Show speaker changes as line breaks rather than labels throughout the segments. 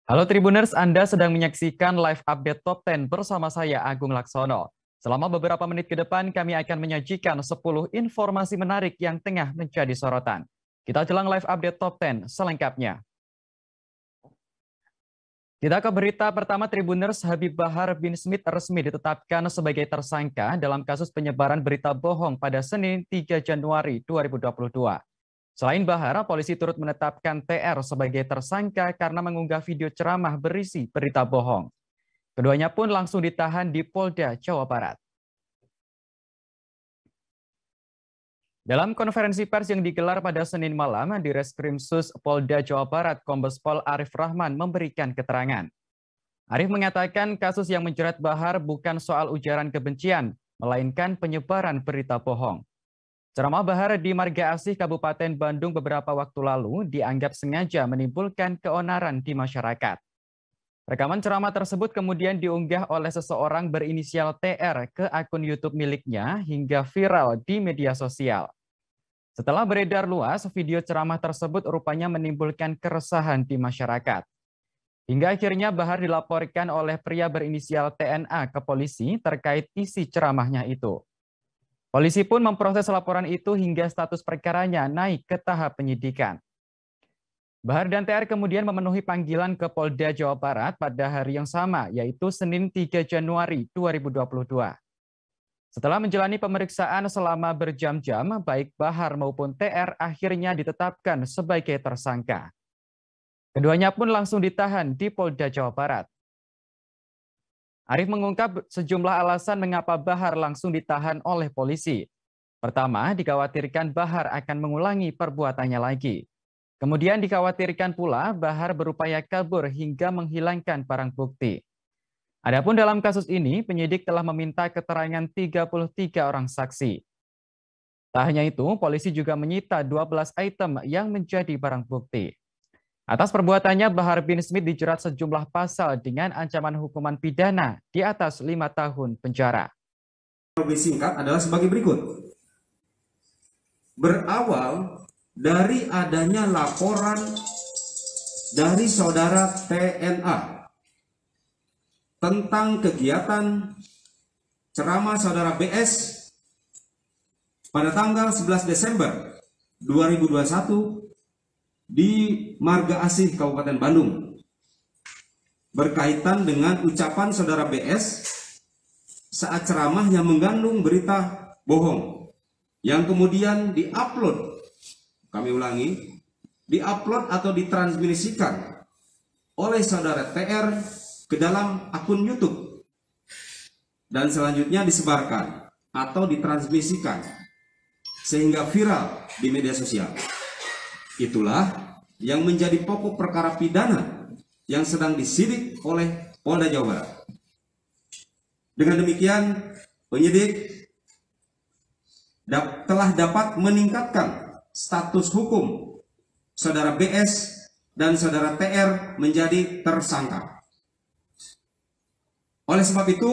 Halo Tribuners, Anda sedang menyaksikan live update Top 10 bersama saya Agung Laksono. Selama beberapa menit ke depan, kami akan menyajikan 10 informasi menarik yang tengah menjadi sorotan. Kita jelang live update Top 10 selengkapnya. Kita ke berita pertama, Tribuners. Habib Bahar bin Smith resmi ditetapkan sebagai tersangka dalam kasus penyebaran berita bohong pada Senin 3 Januari 2022. Selain Bahar, polisi turut menetapkan TR sebagai tersangka karena mengunggah video ceramah berisi berita bohong. Keduanya pun langsung ditahan di Polda Jawa Barat. Dalam konferensi pers yang digelar pada Senin malam di Reskrimsus Polda Jawa Barat, Kombes Pol Arif Rahman memberikan keterangan. Arif mengatakan kasus yang menjerat Bahar bukan soal ujaran kebencian, melainkan penyebaran berita bohong. Ceramah Bahar di Marga Asih, Kabupaten Bandung beberapa waktu lalu dianggap sengaja menimbulkan keonaran di masyarakat. Rekaman ceramah tersebut kemudian diunggah oleh seseorang berinisial TR ke akun YouTube miliknya hingga viral di media sosial. Setelah beredar luas, video ceramah tersebut rupanya menimbulkan keresahan di masyarakat. Hingga akhirnya Bahar dilaporkan oleh pria berinisial TNA ke polisi terkait isi ceramahnya itu. Polisi pun memproses laporan itu hingga status perkaranya naik ke tahap penyidikan. Bahar dan TR kemudian memenuhi panggilan ke Polda Jawa Barat pada hari yang sama, yaitu Senin 3 Januari 2022. Setelah menjalani pemeriksaan selama berjam-jam, baik Bahar maupun TR akhirnya ditetapkan sebagai tersangka. Keduanya pun langsung ditahan di Polda Jawa Barat. Arif mengungkap sejumlah alasan mengapa Bahar langsung ditahan oleh polisi. Pertama, dikhawatirkan Bahar akan mengulangi perbuatannya lagi. Kemudian dikhawatirkan pula Bahar berupaya kabur hingga menghilangkan barang bukti. Adapun dalam kasus ini, penyidik telah meminta keterangan 33 orang saksi. Tak hanya itu, polisi juga menyita 12 item yang menjadi barang bukti. Atas perbuatannya, Bahar bin Smith dijerat sejumlah pasal dengan ancaman hukuman pidana di atas 5 tahun penjara.
Lebih singkat adalah sebagai berikut. Berawal dari adanya laporan dari saudara TNA tentang kegiatan ceramah saudara BS pada tanggal 11 Desember 2021 di Marga Asih, Kabupaten Bandung, berkaitan dengan ucapan saudara BS saat ceramah yang mengandung berita bohong yang kemudian diupload, kami ulangi, diupload atau ditransmisikan oleh saudara TR ke dalam akun YouTube dan selanjutnya disebarkan atau ditransmisikan sehingga viral di media sosial. Itulah yang menjadi pokok perkara pidana yang sedang disidik oleh Polda Jawa Barat. Dengan demikian, penyidik telah dapat meningkatkan status hukum saudara BS dan saudara TR menjadi tersangka. Oleh sebab itu,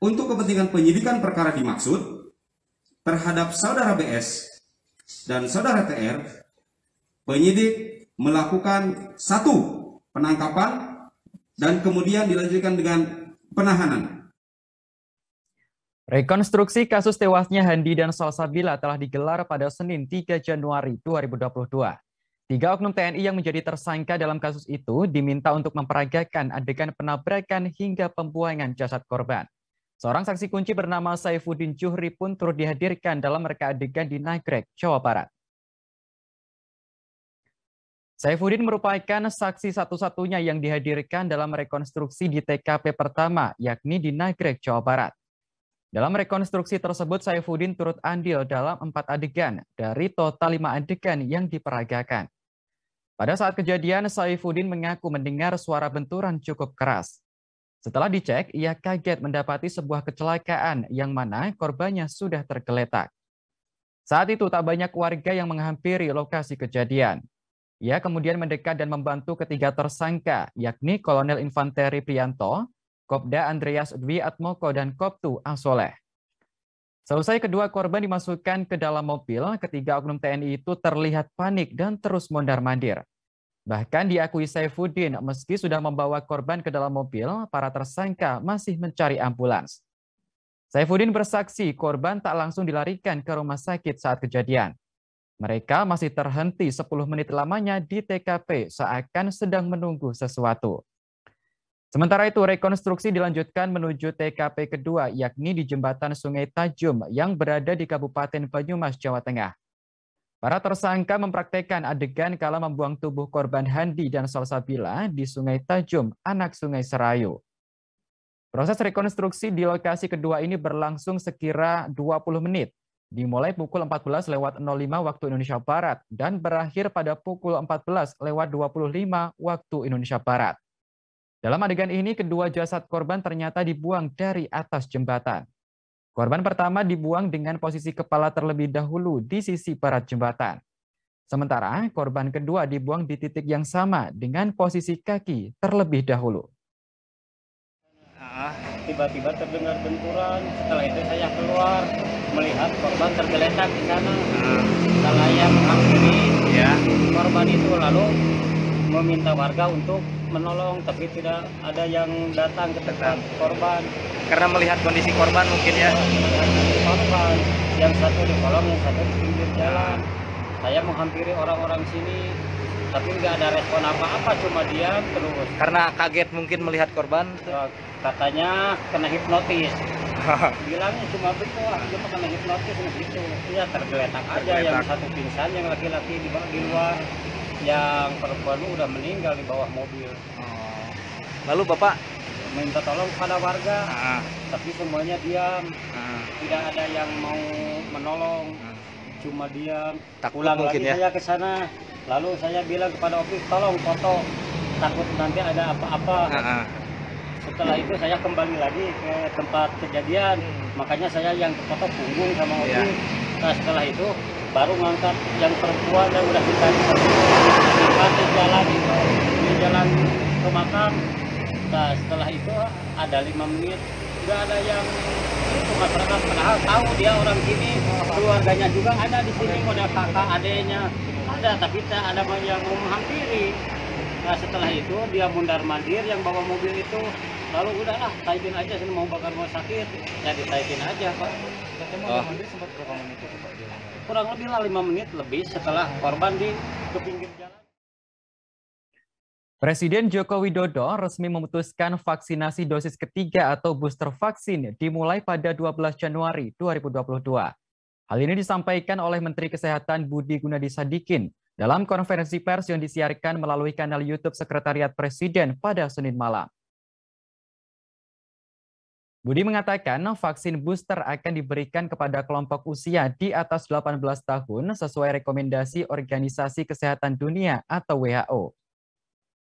untuk kepentingan penyidikan perkara dimaksud terhadap saudara BS dan saudara TR, penyidik melakukan satu penangkapan dan kemudian dilanjutkan dengan penahanan.
Rekonstruksi kasus tewasnya Handi dan Salsabila telah digelar pada Senin 3 Januari 2022. 3 oknum TNI yang menjadi tersangka dalam kasus itu diminta untuk memperagakan adegan penabrakan hingga pembuangan jasad korban. Seorang saksi kunci bernama Saifuddin Juhri pun turut dihadirkan dalam reka adegan di Nagrek, Jawa Barat. Saifuddin merupakan saksi satu-satunya yang dihadirkan dalam rekonstruksi di TKP pertama, yakni di Nagrek, Jawa Barat. Dalam rekonstruksi tersebut, Saifuddin turut andil dalam 4 adegan dari total 5 adegan yang diperagakan. Pada saat kejadian, Saifuddin mengaku mendengar suara benturan cukup keras. Setelah dicek, ia kaget mendapati sebuah kecelakaan yang mana korbannya sudah tergeletak. Saat itu tak banyak warga yang menghampiri lokasi kejadian. Ia kemudian mendekat dan membantu ketiga tersangka, yakni Kolonel Infanteri Prianto, Kopda Andreas Dwi Atmoko, dan Koptu Asoleh. Selesai kedua korban dimasukkan ke dalam mobil, ketiga oknum TNI itu terlihat panik dan terus mondar-mandir. Bahkan diakui Saifuddin, meski sudah membawa korban ke dalam mobil, para tersangka masih mencari ambulans. Saifuddin bersaksi korban tak langsung dilarikan ke rumah sakit saat kejadian. Mereka masih terhenti 10 menit lamanya di TKP seakan sedang menunggu sesuatu. Sementara itu, rekonstruksi dilanjutkan menuju TKP kedua, yakni di jembatan Sungai Tajum yang berada di Kabupaten Banyumas, Jawa Tengah. Para tersangka mempraktekkan adegan kala membuang tubuh korban Handi dan Salsabila di Sungai Tajum, anak Sungai Serayu. Proses rekonstruksi di lokasi kedua ini berlangsung sekira 20 menit, dimulai pukul 14.05 waktu Indonesia Barat dan berakhir pada pukul 14.25 waktu Indonesia Barat. Dalam adegan ini, kedua jasad korban ternyata dibuang dari atas jembatan. Korban pertama dibuang dengan posisi kepala terlebih dahulu di sisi barat jembatan. Sementara korban kedua dibuang di titik yang sama dengan posisi kaki terlebih dahulu.
Tiba-tiba terdengar benturan. Setelah itu saya keluar melihat korban tergeletak di sana. Saya menghampiri korban itu lalu meminta warga untuk menolong, tapi tidak ada yang datang ke tempat korban.
Karena melihat kondisi korban mungkin ya.
Korban yang satu di kolong, yang satu di pinggir jalan. Saya menghampiri orang-orang sini, tapi nggak ada respon apa-apa, cuma diam terus.
Karena kaget mungkin melihat korban.
Katanya kena hipnotis. Bilangnya cuma begitu, dia kena hipnotis begitu. Ya tergeletak aja, yang satu pingsan, yang laki-laki di luar, yang perempuan udah meninggal di bawah mobil.
Lalu Bapak
minta tolong kepada warga, tapi semuanya diam. Tidak ada yang mau menolong, cuma diam.
Takut
Pulang
mungkin
lagi
ya.
saya ke sana, lalu saya bilang kepada Opik, tolong foto, takut nanti ada apa-apa. Setelah itu saya kembali lagi ke tempat kejadian, makanya saya yang foto punggung sama Opik. Nah setelah itu baru ngangkat yang perempuan yang udah kita di jalan ke makam. Nah setelah itu ada 5 menit nggak ada yang itu masyarakat, padahal tahu dia orang sini, keluarganya juga ada di sini, ada kakak adeknya ada, tapi tak ada yang mau menghampiri. Nah setelah itu dia mundar-mandir yang bawa mobil itu, lalu udahlah taikin aja, sini mau bakar rumah sakit ya ditaikin aja Pak.
Sempat berapa menit itu Pak?
Kurang lebih lah 5 menit lebih setelah korban ke pinggir jalan.
Presiden Joko Widodo resmi memutuskan vaksinasi dosis ketiga atau booster vaksin dimulai pada 12 Januari 2022. Hal ini disampaikan oleh Menteri Kesehatan Budi Gunadi Sadikin dalam konferensi pers yang disiarkan melalui kanal YouTube Sekretariat Presiden pada Senin malam. Budi mengatakan vaksin booster akan diberikan kepada kelompok usia di atas 18 tahun sesuai rekomendasi Organisasi Kesehatan Dunia atau WHO.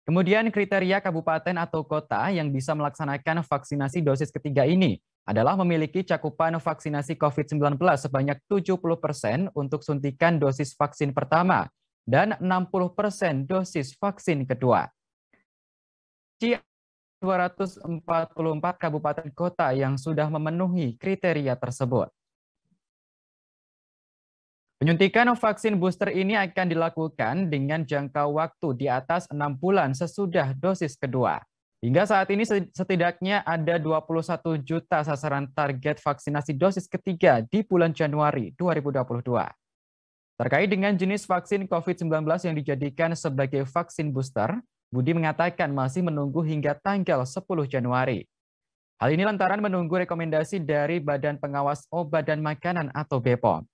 Kemudian kriteria kabupaten atau kota yang bisa melaksanakan vaksinasi dosis ketiga ini adalah memiliki cakupan vaksinasi COVID-19 sebanyak 70% untuk suntikan dosis vaksin pertama dan 60% dosis vaksin kedua. 244 kabupaten kota yang sudah memenuhi kriteria tersebut. Penyuntikan vaksin booster ini akan dilakukan dengan jangka waktu di atas 6 bulan sesudah dosis kedua. Hingga saat ini setidaknya ada 21 juta sasaran target vaksinasi dosis ketiga di bulan Januari 2022. Terkait dengan jenis vaksin COVID-19 yang dijadikan sebagai vaksin booster, Budi mengatakan masih menunggu hingga tanggal 10 Januari. Hal ini lantaran menunggu rekomendasi dari Badan Pengawas Obat dan Makanan atau BPOM.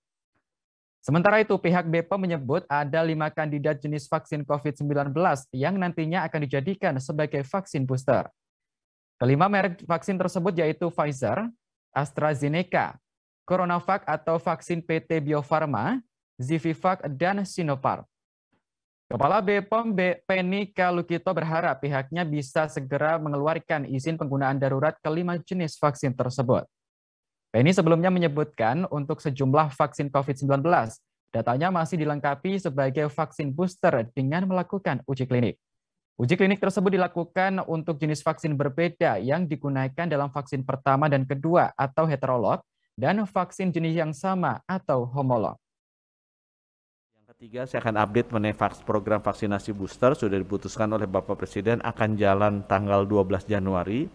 Sementara itu, pihak BPOM menyebut ada 5 kandidat jenis vaksin COVID-19 yang nantinya akan dijadikan sebagai vaksin booster. Kelima merek vaksin tersebut yaitu Pfizer, AstraZeneca, CoronaVac atau vaksin PT Bio Farma, Zivivac, dan Sinopharm. Kepala BPOM Penny Kalukito berharap pihaknya bisa segera mengeluarkan izin penggunaan darurat kelima jenis vaksin tersebut. Penny sebelumnya menyebutkan untuk sejumlah vaksin COVID-19, datanya masih dilengkapi sebagai vaksin booster dengan melakukan uji klinik. Uji klinik tersebut dilakukan untuk jenis vaksin berbeda yang digunakan dalam vaksin pertama dan kedua atau heterolog, dan vaksin jenis yang sama atau homolog.
Yang
Ketiga, saya akan update mengenai program vaksinasi booster sudah diputuskan oleh Bapak Presiden akan jalan tanggal 12 Januari.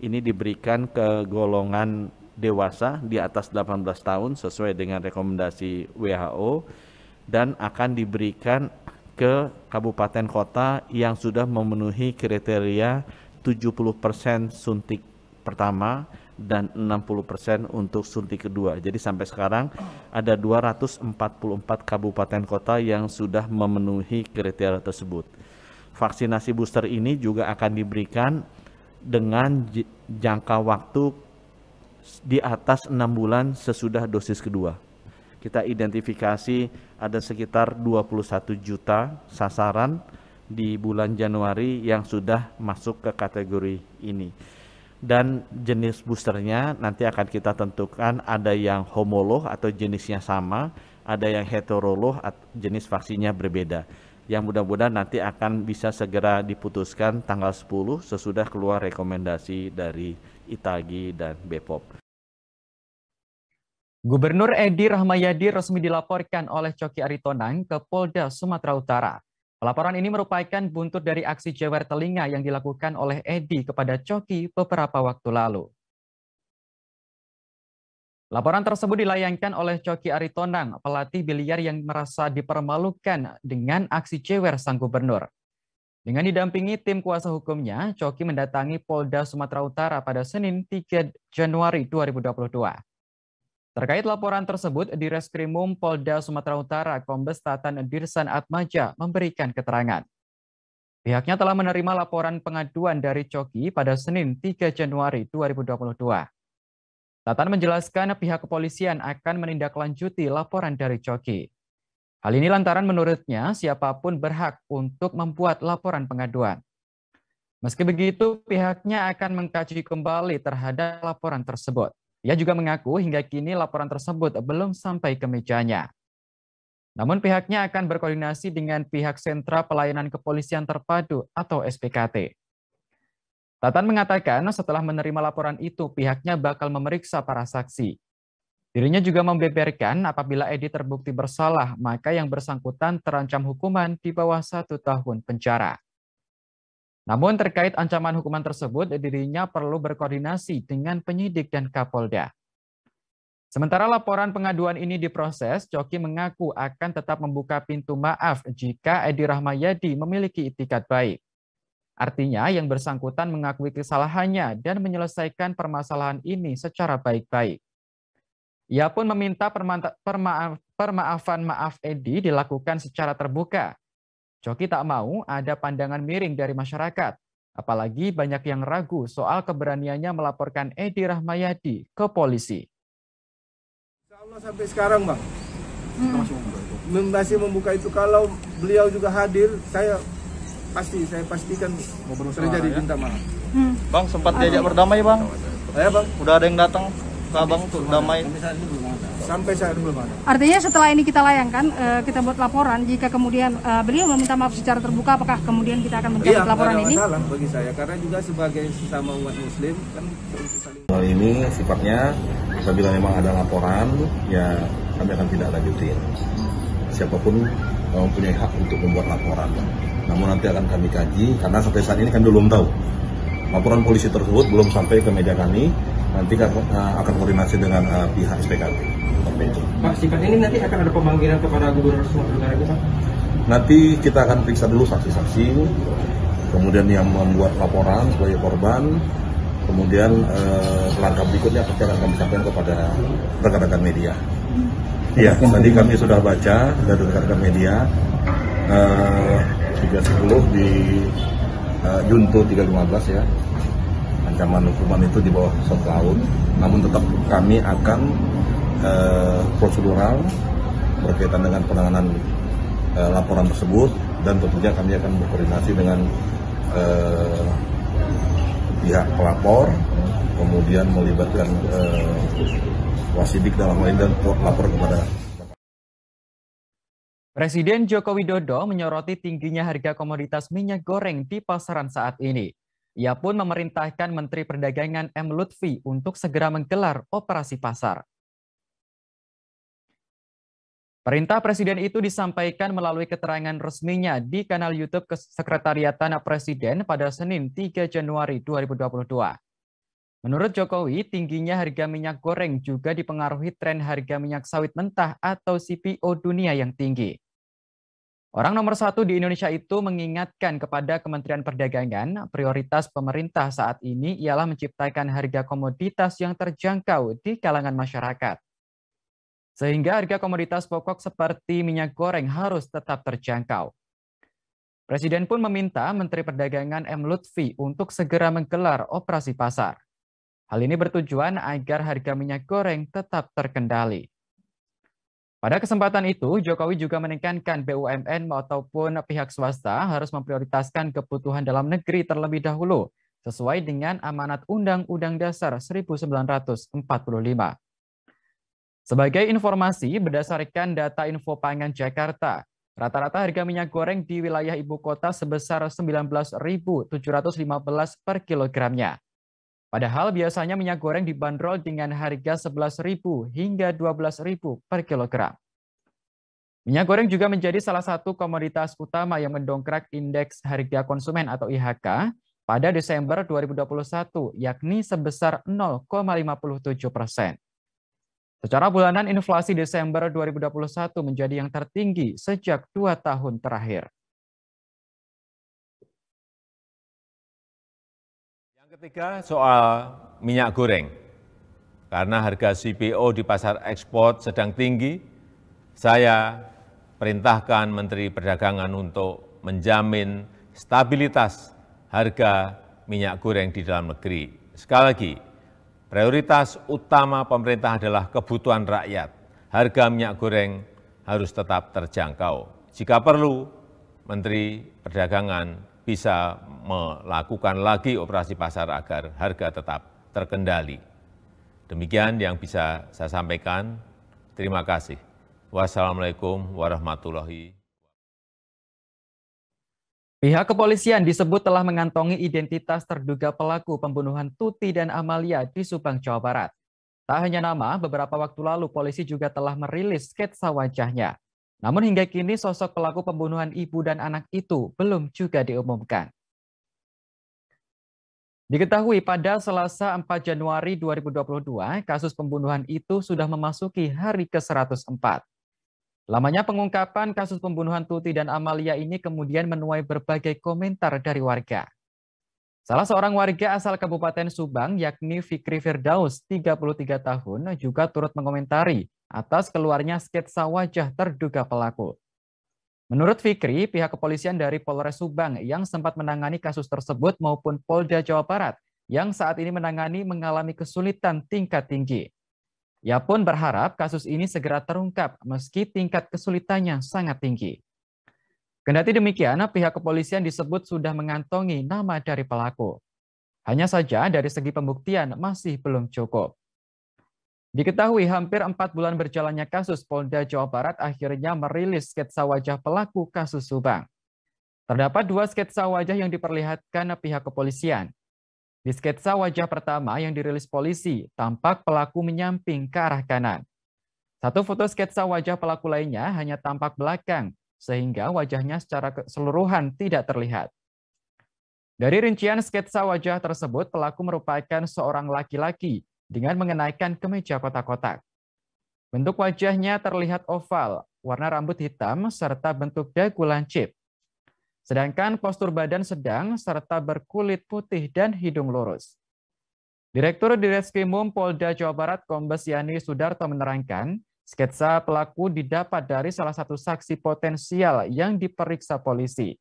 Ini diberikan ke golongan dewasa di atas 18 tahun sesuai dengan rekomendasi WHO dan akan diberikan ke kabupaten kota yang sudah memenuhi kriteria 70% suntik pertama dan 60% untuk suntik kedua. Jadi sampai sekarang ada 244 kabupaten kota yang sudah memenuhi kriteria tersebut. Vaksinasi booster ini juga akan diberikan dengan jangka waktu di atas 6 bulan sesudah dosis kedua. Kita identifikasi ada sekitar 21 juta sasaran di bulan Januari yang sudah masuk ke kategori ini. Dan jenis boosternya nanti akan kita tentukan, ada yang homolog atau jenisnya sama, ada yang heterolog atau jenis vaksinnya berbeda. Yang mudah-mudahan nanti akan bisa segera diputuskan tanggal 10 sesudah keluar rekomendasi dari ITAGI dan BPOM.
Gubernur Edi Rahmayadi resmi dilaporkan oleh Coki Aritonang ke Polda Sumatera Utara. Laporan ini merupakan buntut dari aksi jewer telinga yang dilakukan oleh Edi kepada Coki beberapa waktu lalu. Laporan tersebut dilayangkan oleh Coki Aritonang, pelatih biliar yang merasa dipermalukan dengan aksi jewer sang gubernur. Dengan didampingi tim kuasa hukumnya, Coki mendatangi Polda Sumatera Utara pada Senin 3 Januari 2022. Terkait laporan tersebut, di Reskrimum Polda Sumatera Utara, Kombes Tatan Dirsan Atmaja memberikan keterangan. Pihaknya telah menerima laporan pengaduan dari Coki pada Senin 3 Januari 2022. Tatan menjelaskan pihak kepolisian akan menindaklanjuti laporan dari Coki. Hal ini lantaran menurutnya siapapun berhak untuk membuat laporan pengaduan. Meski begitu, pihaknya akan mengkaji kembali terhadap laporan tersebut. Ia juga mengaku hingga kini laporan tersebut belum sampai ke mejanya. Namun pihaknya akan berkoordinasi dengan pihak Sentra Pelayanan Kepolisian Terpadu atau SPKT. Tatan mengatakan setelah menerima laporan itu pihaknya bakal memeriksa para saksi. Dirinya juga membeberkan apabila Edi terbukti bersalah, maka yang bersangkutan terancam hukuman di bawah 1 tahun penjara. Namun terkait ancaman hukuman tersebut, dirinya perlu berkoordinasi dengan penyidik dan Kapolda. Sementara laporan pengaduan ini diproses, Coki mengaku akan tetap membuka pintu maaf jika Edi Rahmayadi memiliki itikat baik. Artinya yang bersangkutan mengakui kesalahannya dan menyelesaikan permasalahan ini secara baik-baik. Ia pun meminta permaafan maaf Edi dilakukan secara terbuka. Coki tak mau ada pandangan miring dari masyarakat, apalagi banyak yang ragu soal keberaniannya melaporkan Edi Rahmayadi ke polisi.
Insya Allah sampai sekarang, Bang, masih membuka itu. Kalau beliau juga hadir, saya pastikan terjadi minta maaf.
Bang, sempat diajak berdamai, Bang?
Ya, Bang.
Udah ada yang datang ke Abang untuk damai?
Sampai saat ini belum ada.
Artinya setelah ini kita layangkan, kita buat laporan, jika kemudian beliau meminta maaf secara terbuka, apakah kemudian kita akan mencabut laporan ini?
Iya, masalah bagi saya, karena juga sebagai sesama umat muslim, kan saling...
Hal ini sifatnya, apabila memang ada laporan, ya kami akan tidak lanjutin. Siapapun mempunyai hak untuk membuat laporan. Namun nanti akan kami kaji, karena sampai saat ini kan belum tahu. Laporan polisi tersebut belum sampai ke meja kami, nanti akan koordinasi dengan pihak SPKT.
Pak, singkat ini nanti akan ada pemanggilan kepada Gubernur Sumatera Utara itu, Pak?
Nanti kita akan periksa dulu saksi-saksi, kemudian yang membuat laporan sebagai korban, kemudian langkah berikutnya pasti akan kami sampaikan kepada rekan-rekan media. Iya, tadi kami sudah baca dari rekan-rekan media 310 di Junto 315 ya. Ancaman hukuman itu di bawah 1 tahun, namun tetap kami akan prosedural berkaitan dengan penanganan laporan tersebut, dan tentunya kami akan berkoordinasi dengan pihak pelapor, kemudian melibatkan wasidik dalam hal ini dan lapor kepada
Presiden Joko Widodo menyoroti tingginya harga komoditas minyak goreng di pasaran saat ini. Ia pun memerintahkan Menteri Perdagangan M. Lutfi untuk segera menggelar operasi pasar. Perintah Presiden itu disampaikan melalui keterangan resminya di kanal YouTube Sekretariatan Presiden pada Senin 3 Januari 2022. Menurut Jokowi, tingginya harga minyak goreng juga dipengaruhi tren harga minyak sawit mentah atau CPO dunia yang tinggi. Orang nomor satu di Indonesia itu mengingatkan kepada Kementerian Perdagangan, prioritas pemerintah saat ini ialah menciptakan harga komoditas yang terjangkau di kalangan masyarakat. Sehingga harga komoditas pokok seperti minyak goreng harus tetap terjangkau. Presiden pun meminta Menteri Perdagangan M. Lutfi untuk segera menggelar operasi pasar. Hal ini bertujuan agar harga minyak goreng tetap terkendali. Pada kesempatan itu, Jokowi juga menekankan BUMN ataupun pihak swasta harus memprioritaskan kebutuhan dalam negeri terlebih dahulu, sesuai dengan amanat Undang-Undang Dasar 1945. Sebagai informasi, berdasarkan data Info Pangan Jakarta, rata-rata harga minyak goreng di wilayah ibu kota sebesar 19.715 per kilogramnya. Padahal biasanya minyak goreng dibanderol dengan harga 11.000 hingga 12.000 per kilogram. Minyak goreng juga menjadi salah satu komoditas utama yang mendongkrak indeks harga konsumen atau IHK pada Desember 2021, yakni sebesar 0,57%. Secara bulanan, inflasi Desember 2021 menjadi yang tertinggi sejak 2 tahun terakhir.
Yang ketiga, soal minyak goreng. Karena harga CPO di pasar ekspor sedang tinggi, saya perintahkan Menteri Perdagangan untuk menjamin stabilitas harga minyak goreng di dalam negeri. Sekali lagi, prioritas utama pemerintah adalah kebutuhan rakyat. Harga minyak goreng harus tetap terjangkau. Jika perlu, Menteri Perdagangan bisa melakukan lagi operasi pasar agar harga tetap terkendali. Demikian yang bisa saya sampaikan. Terima kasih. Wassalamualaikum warahmatullahi wabarakatuh.
Pihak kepolisian disebut telah mengantongi identitas terduga pelaku pembunuhan Tuti dan Amalia di Subang, Jawa Barat. Tak hanya nama, beberapa waktu lalu polisi juga telah merilis sketsa wajahnya. Namun hingga kini sosok pelaku pembunuhan ibu dan anak itu belum juga diumumkan. Diketahui pada Selasa 4 Januari 2022, kasus pembunuhan itu sudah memasuki hari ke-104. Lamanya pengungkapan kasus pembunuhan Tuti dan Amalia ini kemudian menuai berbagai komentar dari warga. Salah seorang warga asal Kabupaten Subang, yakni Fikri Firdaus, 33 tahun, juga turut mengomentari atas keluarnya sketsa wajah terduga pelaku. Menurut Fikri, pihak kepolisian dari Polres Subang yang sempat menangani kasus tersebut maupun Polda Jawa Barat yang saat ini menangani mengalami kesulitan tingkat tinggi. Ia pun berharap kasus ini segera terungkap meski tingkat kesulitannya sangat tinggi. Kendati demikian, pihak kepolisian disebut sudah mengantongi nama dari pelaku. Hanya saja dari segi pembuktian masih belum cukup. Diketahui hampir 4 bulan berjalannya kasus, Polda Jawa Barat akhirnya merilis sketsa wajah pelaku kasus Subang. Terdapat 2 sketsa wajah yang diperlihatkan pihak kepolisian. Di sketsa wajah pertama yang dirilis polisi, tampak pelaku menyamping ke arah kanan. Satu foto sketsa wajah pelaku lainnya hanya tampak belakang, sehingga wajahnya secara keseluruhan tidak terlihat. Dari rincian sketsa wajah tersebut, pelaku merupakan seorang laki-laki dengan mengenakan kemeja kotak-kotak. Bentuk wajahnya terlihat oval, warna rambut hitam, serta bentuk dagu lancip. Sedangkan postur badan sedang serta berkulit putih dan hidung lurus. Direktur Direskrimum Polda Jawa Barat Kombes Yani Sudarto menerangkan, sketsa pelaku didapat dari salah satu saksi potensial yang diperiksa polisi.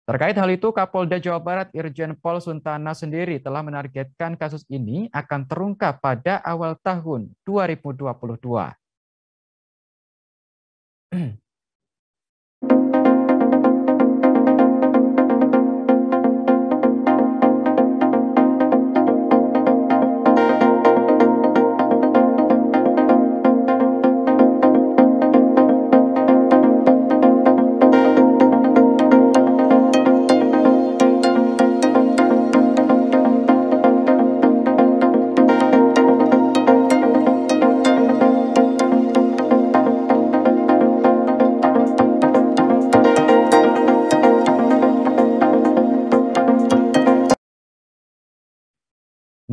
Terkait hal itu, Kapolda Jawa Barat Irjen Pol Suntana sendiri telah menargetkan kasus ini akan terungkap pada awal tahun 2022.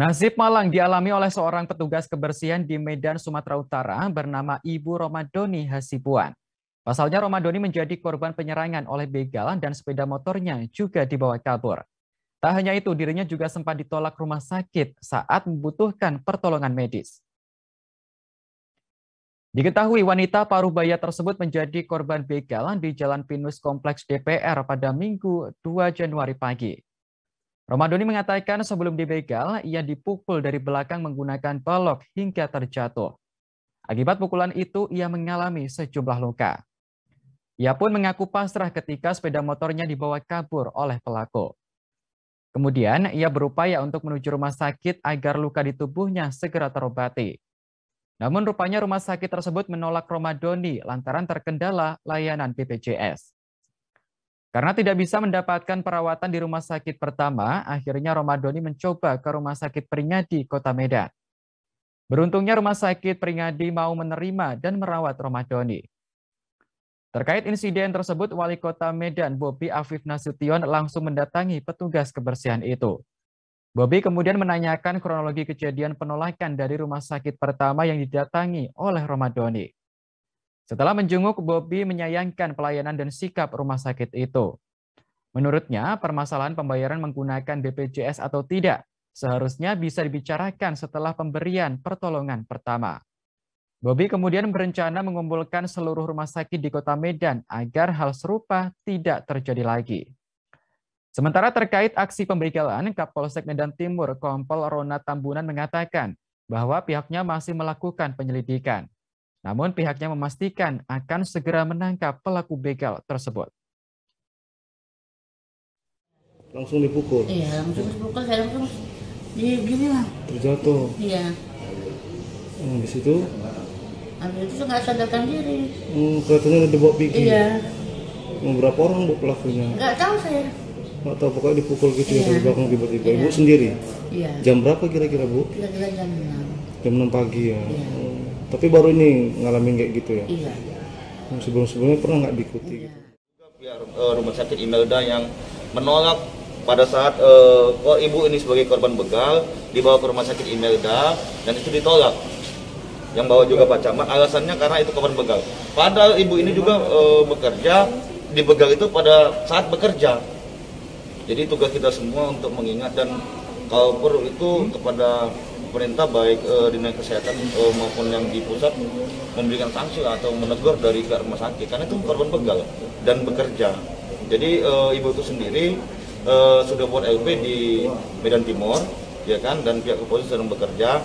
Nasib malang dialami oleh seorang petugas kebersihan di Medan, Sumatera Utara bernama Ibu Romadoni Hasibuan. Pasalnya Romadoni menjadi korban penyerangan oleh begal dan sepeda motornya juga dibawa kabur. Tak hanya itu, dirinya juga sempat ditolak rumah sakit saat membutuhkan pertolongan medis. Diketahui wanita parubaya tersebut menjadi korban begal di Jalan Pinus Kompleks DPR pada Minggu 2 Januari pagi. Romadoni mengatakan sebelum dibegal, ia dipukul dari belakang menggunakan balok hingga terjatuh. Akibat pukulan itu, ia mengalami sejumlah luka. Ia pun mengaku pasrah ketika sepeda motornya dibawa kabur oleh pelaku. Kemudian, ia berupaya untuk menuju rumah sakit agar luka di tubuhnya segera terobati. Namun rupanya rumah sakit tersebut menolak Romadoni lantaran terkendala layanan BPJS. Karena tidak bisa mendapatkan perawatan di rumah sakit pertama, akhirnya Romadoni mencoba ke Rumah Sakit Peringadi, Kota Medan. Beruntungnya Rumah Sakit Peringadi mau menerima dan merawat Romadoni. Terkait insiden tersebut, Wali Kota Medan, Bobi Afif Nasution, langsung mendatangi petugas kebersihan itu. Bobi kemudian menanyakan kronologi kejadian penolakan dari rumah sakit pertama yang didatangi oleh Romadoni. Setelah menjenguk, Bobi menyayangkan pelayanan dan sikap rumah sakit itu. Menurutnya, permasalahan pembayaran menggunakan BPJS atau tidak seharusnya bisa dibicarakan setelah pemberian pertolongan pertama. Bobi kemudian berencana mengumpulkan seluruh rumah sakit di Kota Medan agar hal serupa tidak terjadi lagi. Sementara terkait aksi pembegalan, Kapolsek Medan Timur, Kompol Rona Tambunan mengatakan bahwa pihaknya masih melakukan penyelidikan. Namun pihaknya memastikan akan segera menangkap pelaku begal tersebut.
Langsung dipukul?
Iya, langsung dipukul, saya langsung gini lah.
Terjatuh?
Iya.
Di situ?
Habis itu nggak sadarkan diri.
Kelihatannya udah dibawa pikir?
Iya.
Berapa orang bu pelakunya?
Nggak tahu saya.
Nggak tahu, pokoknya dipukul gitu ya,
Iya.
dari belakang tiba-tiba.
Iya.
Ibu sendiri?
Iya.
Jam berapa kira-kira bu?
Kira-kira jam 6.
Jam 6 pagi ya?
Iya.
Tapi baru ini ngalamin kayak gitu ya?
Iya.
Sebelum-sebelumnya pernah nggak diikuti?
Iya.
Pihak Rumah Sakit Imelda yang menolak pada saat ibu ini sebagai korban begal dibawa ke Rumah Sakit Imelda dan itu ditolak. Yang bawa juga Pak Camat, alasannya karena itu korban begal. Padahal ibu ini juga bekerja di begal itu pada saat bekerja. Jadi tugas kita semua untuk mengingat dan kalau perlu itu kepada pemerintah baik dinas kesehatan maupun yang di pusat memberikan sanksi atau menegur dari pihak rumah sakit karena itu korban begal dan bekerja. Jadi ibu itu sendiri sudah buat LP di Medan Timur, ya kan, dan pihak kepolisian sedang bekerja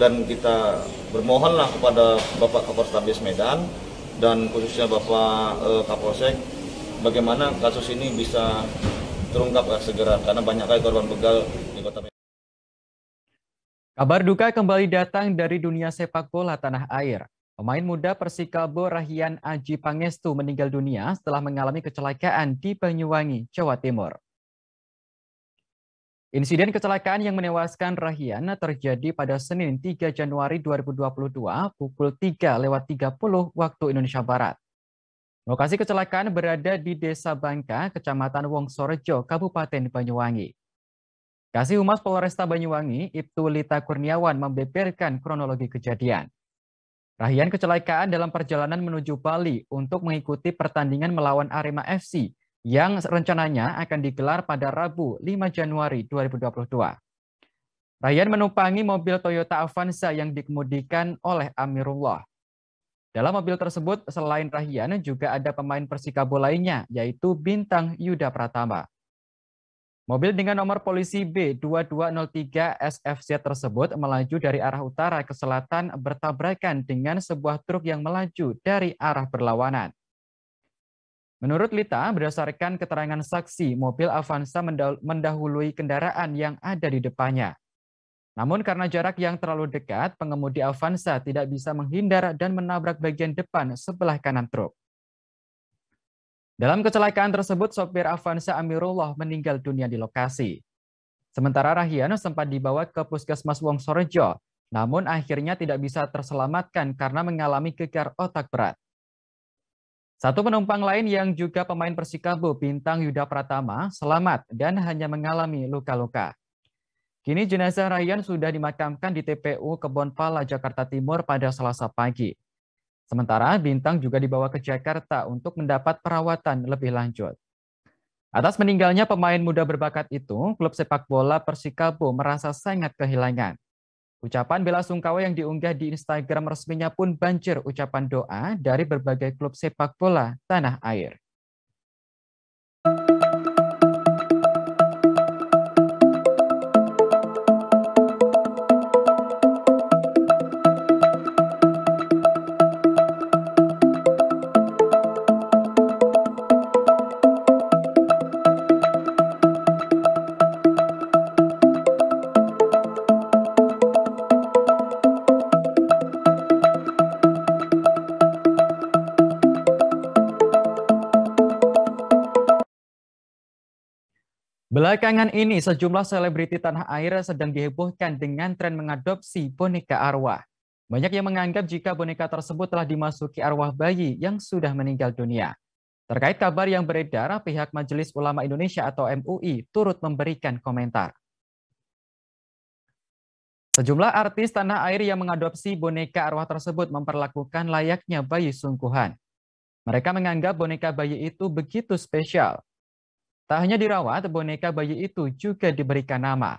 dan kita bermohonlah kepada Bapak Kapolres Medan dan khususnya Bapak Kapolsek bagaimana kasus ini bisa terungkap segera karena banyak kali korban begal di Kota Medan.
Kabar duka kembali datang dari dunia sepak bola tanah air. Pemain muda Persikabo Rahian Aji Pangestu meninggal dunia setelah mengalami kecelakaan di Banyuwangi, Jawa Timur. Insiden kecelakaan yang menewaskan Rahian terjadi pada Senin 3 Januari 2022 pukul 3:30 waktu Indonesia Barat. Lokasi kecelakaan berada di Desa Bangka, Kecamatan Wongsorejo, Kabupaten Banyuwangi. Kasih Humas Polresta Banyuwangi, Ibtu Lita Kurniawan membeberkan kronologi kejadian. Rahian kecelakaan dalam perjalanan menuju Bali untuk mengikuti pertandingan melawan Arema FC yang rencananya akan digelar pada Rabu 5 Januari 2022. Rahian menumpangi mobil Toyota Avanza yang dikemudikan oleh Amirullah. Dalam mobil tersebut selain Rahian juga ada pemain Persikabo lainnya yaitu Bintang Yuda Pratama. Mobil dengan nomor polisi B2203 SFZ tersebut melaju dari arah utara ke selatan bertabrakan dengan sebuah truk yang melaju dari arah berlawanan. Menurut Lita, berdasarkan keterangan saksi, mobil Avanza mendahului kendaraan yang ada di depannya. Namun karena jarak yang terlalu dekat, pengemudi Avanza tidak bisa menghindar dan menabrak bagian depan sebelah kanan truk. Dalam kecelakaan tersebut, sopir Avanza Amirullah meninggal dunia di lokasi. Sementara Rahian sempat dibawa ke Puskesmas Wongsorejo, namun akhirnya tidak bisa terselamatkan karena mengalami gegar otak berat. Satu penumpang lain yang juga pemain Persikabo, Bintang Yuda Pratama, selamat dan hanya mengalami luka-luka. Kini jenazah Ryan sudah dimakamkan di TPU Kebonpala, Jakarta Timur pada Selasa pagi. Sementara Bintang juga dibawa ke Jakarta untuk mendapat perawatan lebih lanjut. Atas meninggalnya pemain muda berbakat itu, klub sepak bola Persikabo merasa sangat kehilangan. Ucapan bela sungkawa yang diunggah di Instagram resminya pun banjir ucapan doa dari berbagai klub sepak bola tanah air. Belakangan ini, sejumlah selebriti tanah air sedang dihebohkan dengan tren mengadopsi boneka arwah. Banyak yang menganggap jika boneka tersebut telah dimasuki arwah bayi yang sudah meninggal dunia. Terkait kabar yang beredar, pihak Majelis Ulama Indonesia atau MUI turut memberikan komentar. Sejumlah artis tanah air yang mengadopsi boneka arwah tersebut memperlakukan layaknya bayi sungguhan. Mereka menganggap boneka bayi itu begitu spesial. Tak hanya dirawat, boneka bayi itu juga diberikan nama.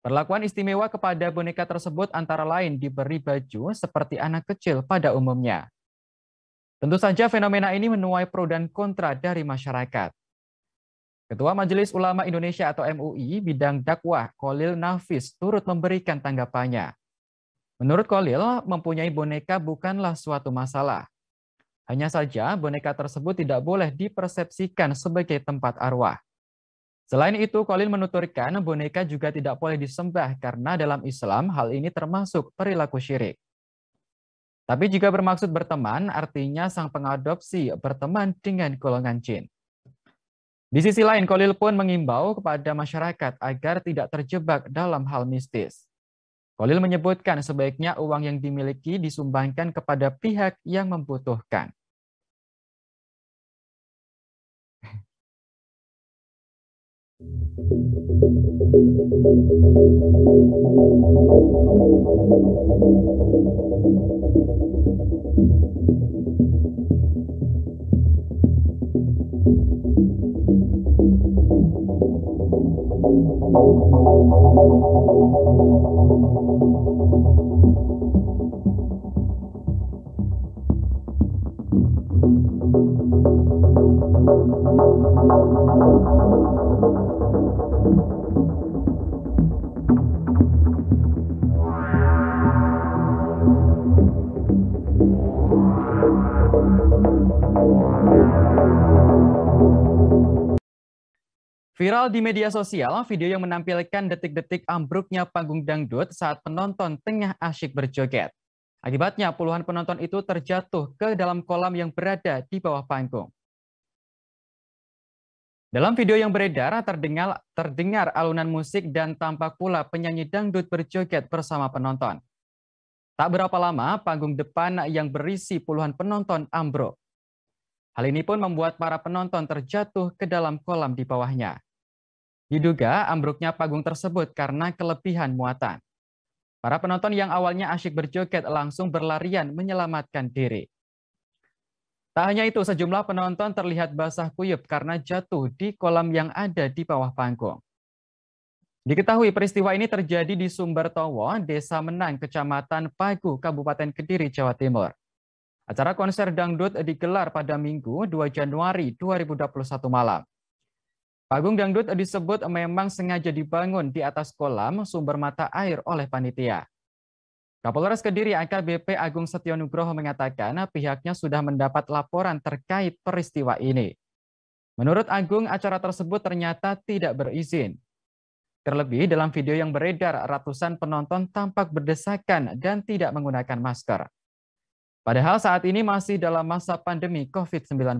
Perlakuan istimewa kepada boneka tersebut antara lain diberi baju seperti anak kecil pada umumnya. Tentu saja fenomena ini menuai pro dan kontra dari masyarakat. Ketua Majelis Ulama Indonesia atau MUI bidang dakwah Khalil Nafis turut memberikan tanggapannya. Menurut Khalil, mempunyai boneka bukanlah suatu masalah. Hanya saja boneka tersebut tidak boleh dipersepsikan sebagai tempat arwah. Selain itu, Khalil menuturkan boneka juga tidak boleh disembah karena dalam Islam hal ini termasuk perilaku syirik. Tapi jika bermaksud berteman, artinya sang pengadopsi berteman dengan golongan jin. Di sisi lain, Khalil pun mengimbau kepada masyarakat agar tidak terjebak dalam hal mistis. Khalil menyebutkan sebaiknya uang yang dimiliki disumbangkan kepada pihak yang membutuhkan. Viral di media sosial, video yang menampilkan detik-detik ambruknya panggung dangdut saat penonton tengah asyik berjoget. Akibatnya, puluhan penonton itu terjatuh ke dalam kolam yang berada di bawah panggung. Dalam video yang beredar, terdengar alunan musik dan tampak pula penyanyi dangdut berjoget bersama penonton. Tak berapa lama, panggung depan yang berisi puluhan penonton ambruk. Hal ini pun membuat para penonton terjatuh ke dalam kolam di bawahnya. Diduga ambruknya panggung tersebut karena kelebihan muatan. Para penonton yang awalnya asyik berjoget langsung berlarian menyelamatkan diri. Tak hanya itu, sejumlah penonton terlihat basah kuyup karena jatuh di kolam yang ada di bawah panggung. Diketahui peristiwa ini terjadi di Sumbertowo, Desa Menang, Kecamatan Pagu, Kabupaten Kediri, Jawa Timur. Acara konser dangdut digelar pada Minggu 2 Januari 2021 malam. Panggung dangdut disebut memang sengaja dibangun di atas kolam sumber mata air oleh panitia. Kapolres Kediri AKBP Agung Setionugroho mengatakan pihaknya sudah mendapat laporan terkait peristiwa ini. Menurut Agung, acara tersebut ternyata tidak berizin. Terlebih dalam video yang beredar, ratusan penonton tampak berdesakan dan tidak menggunakan masker. Padahal saat ini masih dalam masa pandemi COVID-19.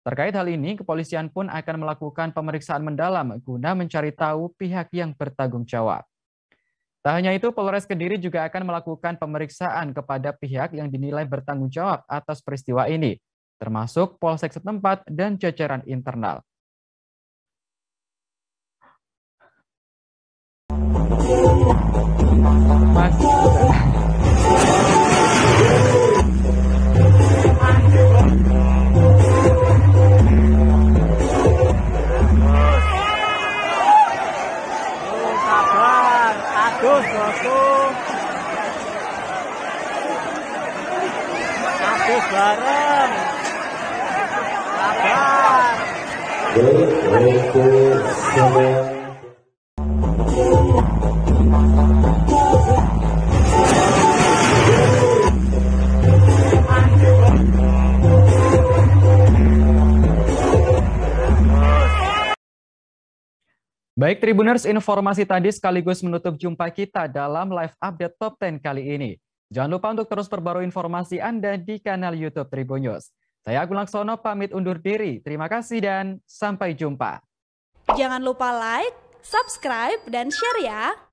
Terkait hal ini, kepolisian pun akan melakukan pemeriksaan mendalam guna mencari tahu pihak yang bertanggung jawab. Tak hanya itu, Polres Kediri juga akan melakukan pemeriksaan kepada pihak yang dinilai bertanggung jawab atas peristiwa ini, termasuk Polsek setempat dan jajaran internal.
bareng.
Baik Tribuners, informasi tadi sekaligus menutup jumpa kita dalam live update Top 10 kali ini. Jangan lupa untuk terus perbarui informasi Anda di kanal YouTube Tribun News. Saya Agung Laksono pamit undur diri. Terima kasih dan sampai jumpa.
Jangan lupa like, subscribe, dan share ya.